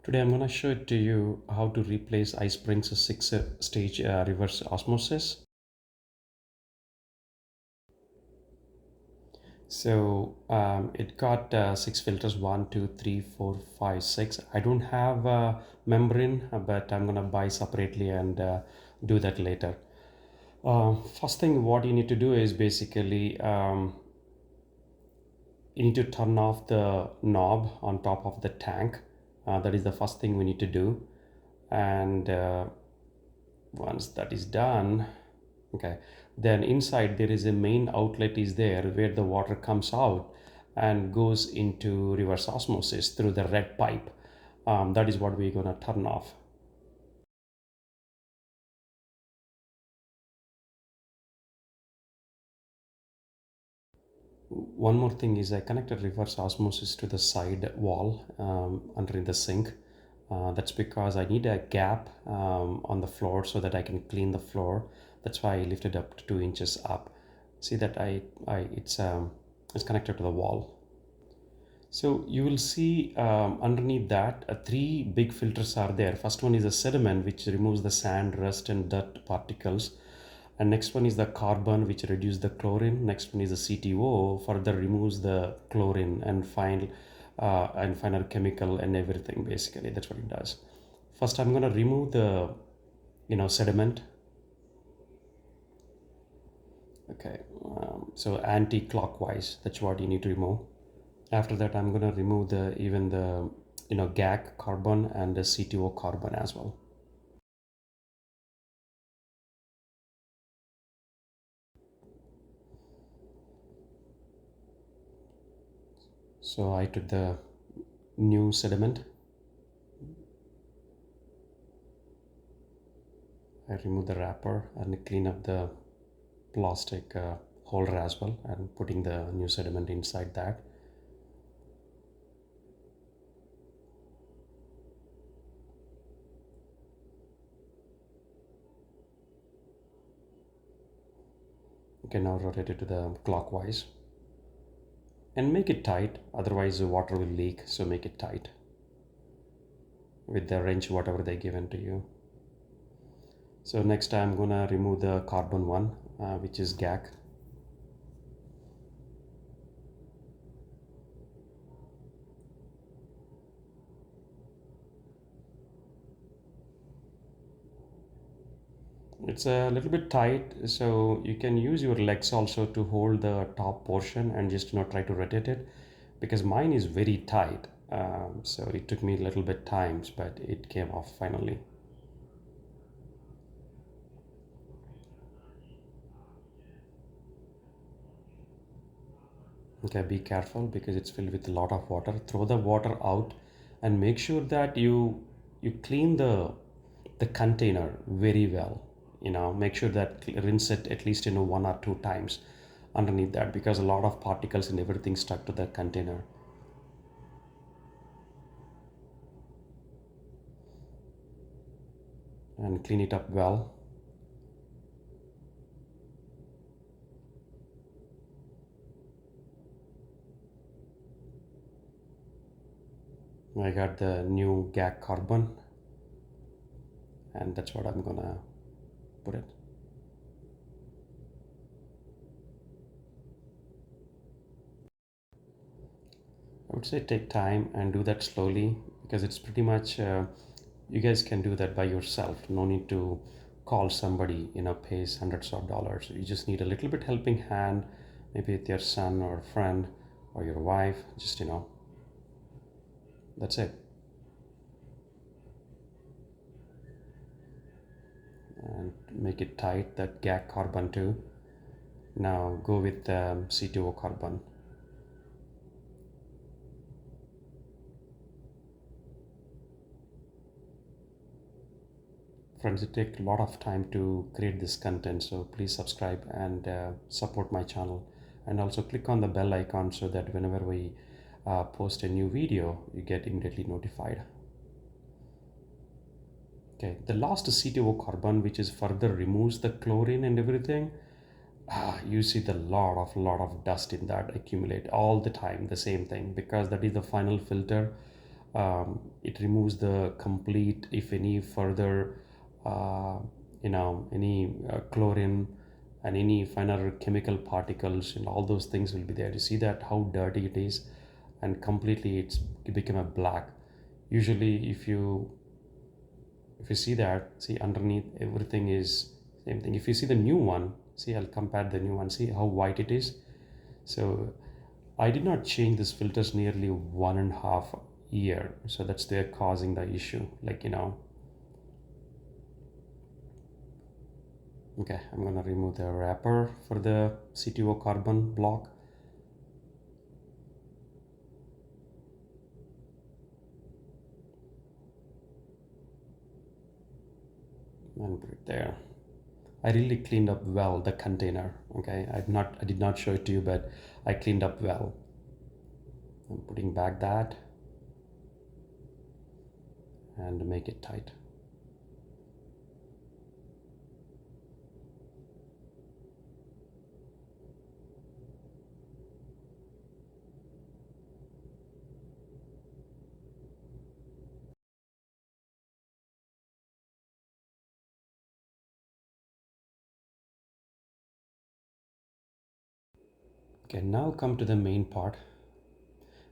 Today I'm going to show it to you how to replace iSpring's six-stage reverse osmosis. It got six filters: one, two, three, four, five, six. I don't have a membrane, but I'm going to buy separately and do that later. First thing, what you need to do is basically you need to turn off the knob on top of the tank. That is the first thing we need to do. And once that is done, okay, then inside there is a main outlet is there where the water comes out and goes into reverse osmosis through the red pipe. That is what we're going to turn off. One more thing is I connected reverse osmosis to the side wall under the sink. That's because I need a gap on the floor so that I can clean the floor. That's why I lifted up to 2 inches up. See that it's connected to the wall. So you will see underneath that three big filters are there. First one is the sediment, which removes the sand, rust and dirt particles. And next one is the carbon, which reduces the chlorine. Next one is the CTO, further removes the chlorine and final chemical and everything. Basically, that's what it does. First, I'm going to remove the sediment. Okay, so anti-clockwise. That's what you need to remove. After that, I'm going to remove the GAC carbon and the CTO carbon as well. So I took the new sediment. I remove the wrapper and clean up the plastic holder as well, and putting the new sediment inside that. Okay, now rotate it to the clockwise and make it tight, otherwise the water will leak, so make it tight with the wrench whatever they given to you. So next I'm gonna remove the carbon one, which is GAC. It's a little bit tight, so you can use your legs also to hold the top portion and just try to rotate it, because mine is very tight. So it took me a little bit times, but it came off finally. Okay, be careful because it's filled with a lot of water. Throw the water out and make sure that you clean the container very well. Make sure that rinse it at least 1 or 2 times underneath that, because a lot of particles and everything stuck to the container. And clean it up well. I got the new GAC carbon, and that's what I'm gonna put it. I would say take time and do that slowly, because it's pretty much you guys can do that by yourself. No need to call somebody, pays hundreds of dollars. You just need a little bit helping hand, maybe with your son or friend or your wife. Just that's it. And make it tight, that GAC carbon too. Now go with C2O carbon. Friends, it takes a lot of time to create this content, so please subscribe and support my channel, and also click on the bell icon so that whenever we post a new video, you get immediately notified. Okay, the last CTO carbon, which is further removes the chlorine and everything. You see the lot of dust in that accumulate all the time, the same thing, because that is the final filter It removes the complete, if any further, uh, any chlorine and any finer chemical particles and all those things will be there. You see that how dirty it is, and completely it become a black. Usually, if you see that, see underneath everything is same thing. If you see the new one, see, I'll compare the new one, see how white it is. So I did not change this filters nearly 1.5 year, so that's they're causing the issue, okay, I'm gonna remove the wrapper for the CTO carbon block and put it there. I really cleaned up well the container. Okay, I did not show it to you, but I cleaned up well. I'm putting back that and make it tight. Okay, now come to the main part.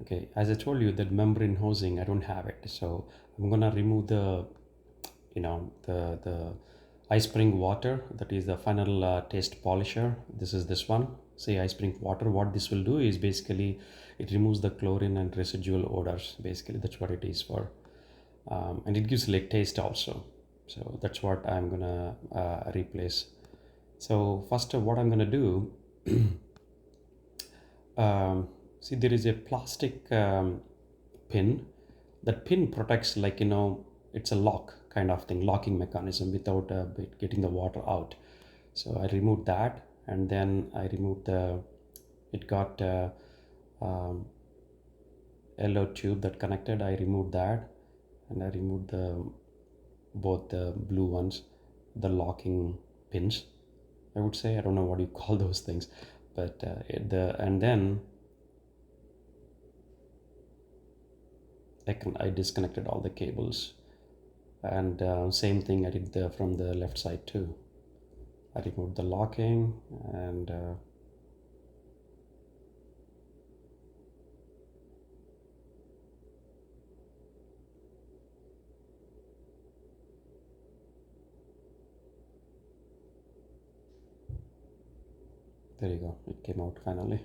Okay, as I told you that membrane housing, I don't have it, so I'm gonna remove the the iSpring water, that is the final taste polisher. This is this one. Say iSpring water. What this will do is basically it removes the chlorine and residual odors. Basically, that's what it is for, and it gives like taste also. So that's what I'm gonna replace. So first, what I'm gonna do. See, there is a plastic pin. That pin protects, it's a lock kind of thing, locking mechanism without getting the water out. So I removed that, and then I removed it got um, yellow tube that connected. I removed that, and I removed both the blue ones, the locking pins. I would say, I don't know what you call those things, but and then I disconnected all the cables, and same thing I did from the left side too. I removed the locking, and there you go, it came out finally.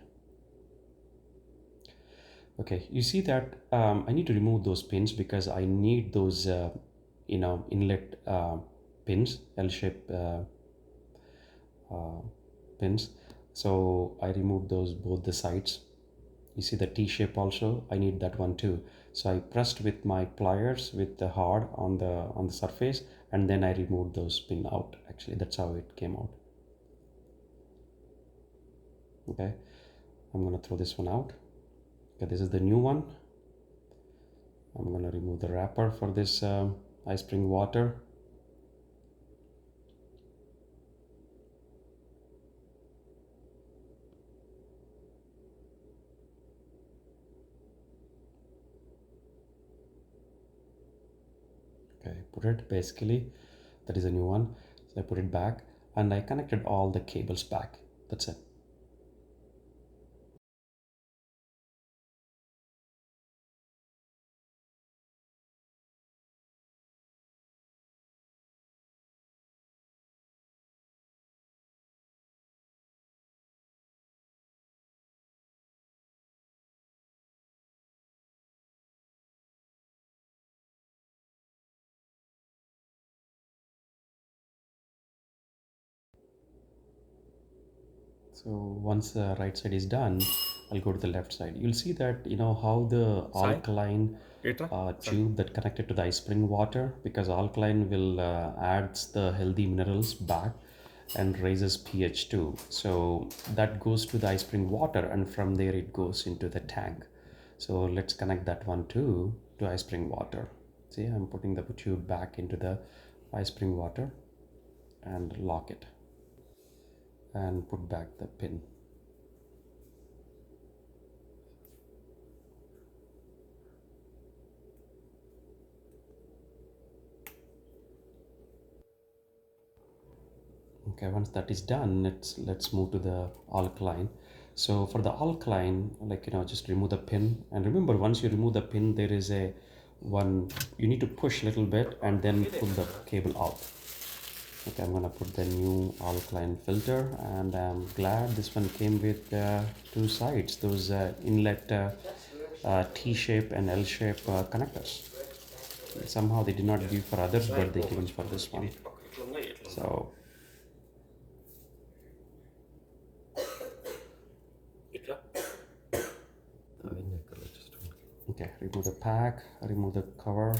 Okay, you see that I need to remove those pins because I need those inlet pins, L-shaped uh, pins. So I removed those both the sides. You see the T-shape also, I need that one too. So I pressed with my pliers with the hard on the surface, and then I removed those pin out. Actually, that's how it came out. Okay, I'm gonna throw this one out. Okay, this is the new one. I'm gonna remove the wrapper for this iSpring water. Okay, put it basically, that is a new one. So I put it back, and I connected all the cables back. That's it. So once the right side is done, I'll go to the left side. You'll see that how the Sai, alkaline Etra, Sai. tube that connected to the ice spring water, because alkaline will adds the healthy minerals back and raises pH too. So that goes to the ice spring water, and from there it goes into the tank. So let's connect that one too to ice spring water. See, I'm putting the tube back into the ice spring water and lock it and put back the pin. Okay, once that is done, let's move to the alkaline. So for the alkaline, like just remove the pin. And remember, once you remove the pin, there is a one you need to push a little bit and then pull the cable out. Okay, I'm gonna put the new alkaline filter, and I'm glad this one came with two sides, those inlet T-shape and L-shape connectors. Somehow they did not give for others, but they given for this one. So okay, remove the pack, remove the cover.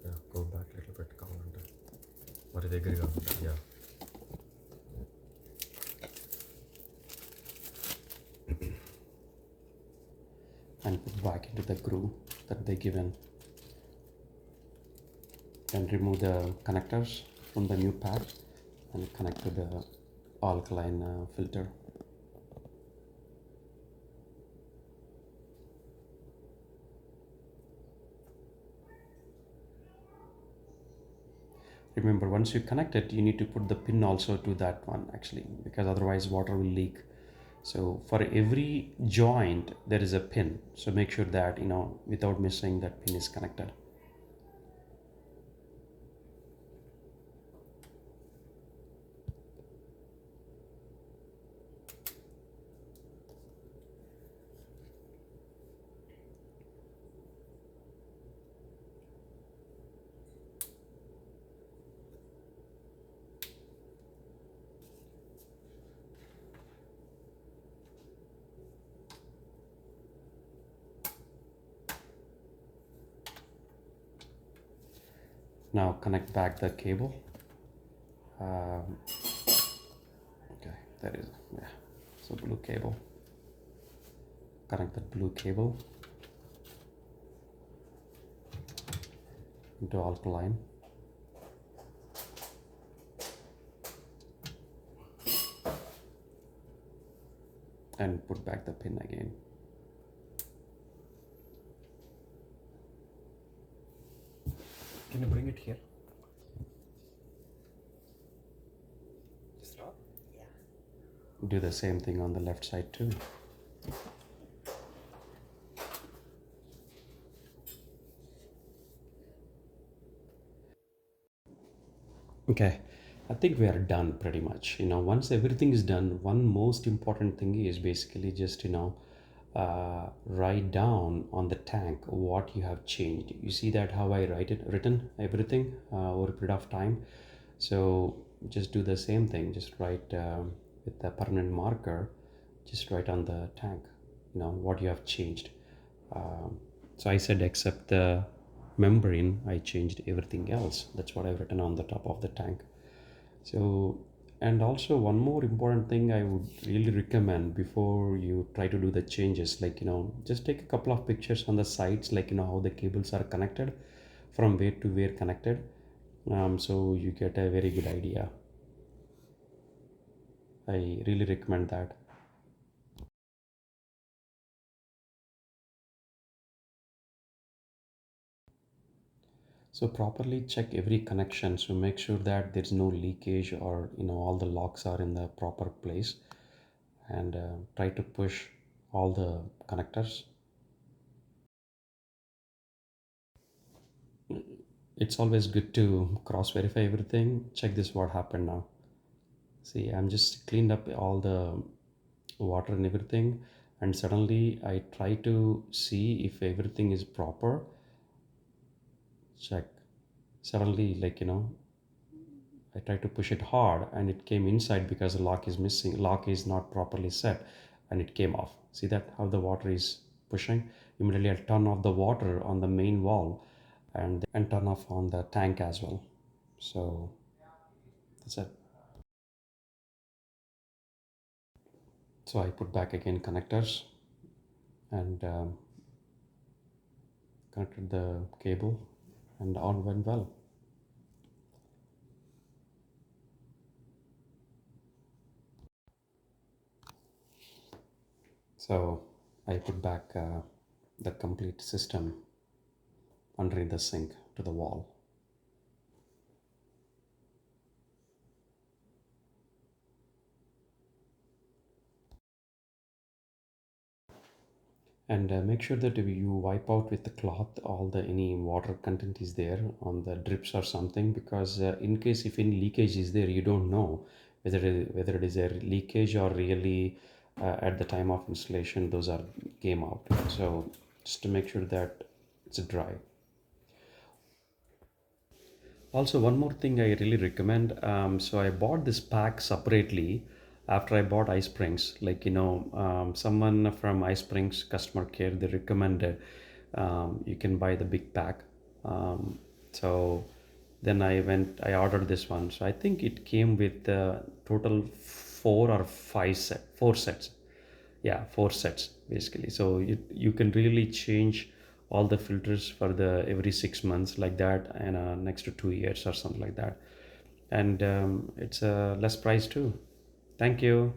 Yeah, go back a little bit. Kavalante. Mari దగ్గరగా ఉంది. Yeah. And put back into the groove that they given, and remove the connectors from the new pack and connect to the alkaline filter. Remember, once you connect it, you need to put the pin also to that one actually, because otherwise water will leak. So for every joint there is a pin, so make sure that without missing, that pin is connected. Now connect back the cable. Okay, there is, yeah, so blue cable. Connect that blue cable into alkaline. And put back the pin again. Can you bring it here? Do the same thing on the left side too. Okay, I think we are done pretty much. Once everything is done, one most important thing is basically just write down on the tank what you have changed. You see that how I written everything over a period of time. So just do the same thing. Just write with the permanent marker. Just write on the tank. What you have changed. Um, so I said except the membrane, I changed everything else. That's what I've written on the top of the tank. So, and also one more important thing I would really recommend before you try to do the changes, like, just take a couple of pictures on the sides, like, how the cables are connected, from where to where connected. So you get a very good idea. I really recommend that. So properly check every connection. So make sure that there's no leakage, or all the locks are in the proper place, and try to push all the connectors. It's always good to cross verify everything. Check this, what happened now. See, I'm just cleaned up all the water and everything, and suddenly I try to see if everything is proper. Check. Suddenly, like, I tried to push it hard and it came inside because the lock is missing. Lock is not properly set, and it came off. See that how the water is pushing? Immediately I'll turn off the water on the main valve, and turn off on the tank as well. So that's it. So I put back again connectors, and connected the cable, and all went well. So I put back the complete system underneath the sink to the wall. And make sure that you wipe out with the cloth all the any water content is there on the drips or something, because in case if any leakage is there, you don't know whether it is a leakage or really at the time of installation those are came out. So just to make sure that it's dry. Also, one more thing I really recommend. So I bought this pack separately after I bought iSprings. Like, someone from iSprings customer care, they recommended you can buy the big pack. So then I ordered this one. So I think it came with total four sets. Yeah, four sets basically. So you can really change all the filters for the every 6 months like that, and next to 2 years or something like that. And it's a less price too. Thank you.